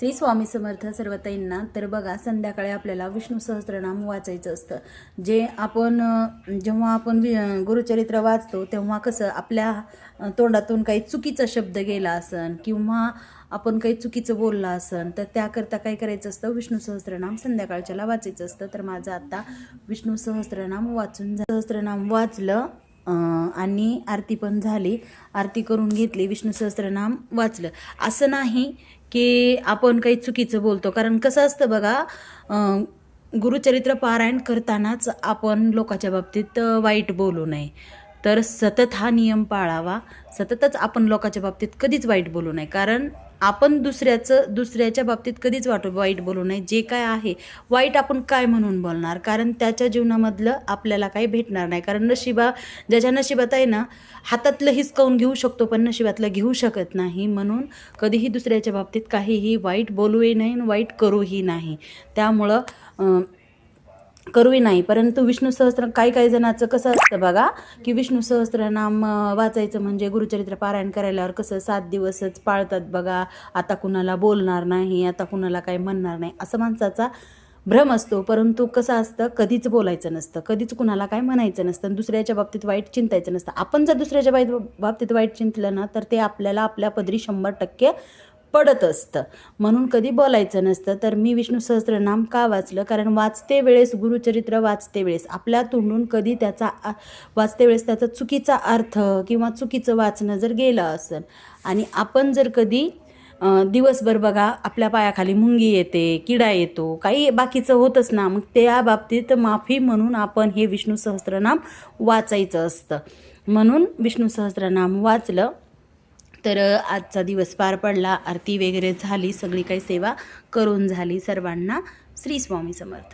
श्री स्वामी समर्थ सर्व ताईंना. तर बघा, संध्याकाळी आपल्याला विष्णू सहस्त्रनाम वाचायचं असतं. जे आपण जेव्हा आपण गुरुचरित्र वाचतो तेव्हा कसं आपल्या तोंडातून काही चुकीचा शब्द गेला असन किंवा आपण काही चुकीचं बोललं असन तर त्याकरता काय करायचं असतं, विष्णू सहस्त्रनाम संध्याकाळच्याला वाचायचं असतं. तर माझं आता विष्णू सहस्त्रनाम सहस्त्रनाम वाचलं आणि आरती पण झाली. आरती करून घेतली, विष्णू सहस्त्रनाम वाचलं. असं नाही की आपण काही चुकीचं बोलतो, कारण कसं असतं बघा, गुरुचरित्र पारायण करतानाच आपण लोकांच्या बाबतीत वाईट बोलू नये. तर सतत हा नियम पाळावा. सततच आपण लोकांच्या बाबतीत कधीच वाईट बोलू नये, कारण आपण दुसऱ्याच्या बाबतीत कधीच वाईट बोलू नये. जे काय आहे वाईट आपण काय म्हणून बोलणार, कारण त्याच्या जीवनामधलं आपल्याला काही भेटणार नाही. कारण ज्याच्या नशिबात आहे ना, हातातलं हिसकावून घेऊ शकतो पण नशिबातलं घेऊ शकत नाही. म्हणून कधीही दुसऱ्याच्या बाबतीत काहीही वाईट बोलूही नाही आणि वाईट करूही नाही. त्यामुळं करूही नाही. परंतु विष्णू सहस्त्र काही जणांचं कसं असतं बघा, की विष्णू सहस्त्रनाम वाचायचं म्हणजे गुरुचरित्र पारायण करायल्यावर कसं 7 दिवसच पाळतात बघा, आता कुणाला बोलणार नाही, आता कुणाला काही म्हणणार नाही, असं माणसाचा भ्रम असतो. परंतु कसं असतं, कधीच बोलायचं नसतं, कधीच कुणाला काय म्हणायचं नसतं, दुसऱ्याच्या बाबतीत वाईट चिंतायचं नसतं. आपण जर दुसऱ्याच्या बाबतीत वाईट चिंतलं ना तर ते आपल्याला आपल्या पदरी 100% पडत असतं. म्हणून कधी बोलायचं नसतं. तर मी विष्णू सहस्त्रनाम का वाचलं, कारण वाचते वेळेस, गुरुचरित्र वाचते वेळेस आपल्या तोंडून कधी वाचते वेळेस त्याचा चुकीचा अर्थ किंवा चुकीचं वाचणं जर गेलं असेल आणि आपण जर कधी दिवसभर बघा आपल्या पायाखाली मुंगी येते, किडा येतो, काही बाकीचं होतच ना, मग त्या बाबतीत माफी म्हणून आपण हे विष्णू सहस्त्रनाम वाचायचं असतं. म्हणून विष्णू सहस्त्रनाम वाचलं. तर आजचा दिवस पार पडला, आरती वगैरे झाली, सगळी काही सेवा करून झाली. सर्वांना श्री स्वामी समर्थ.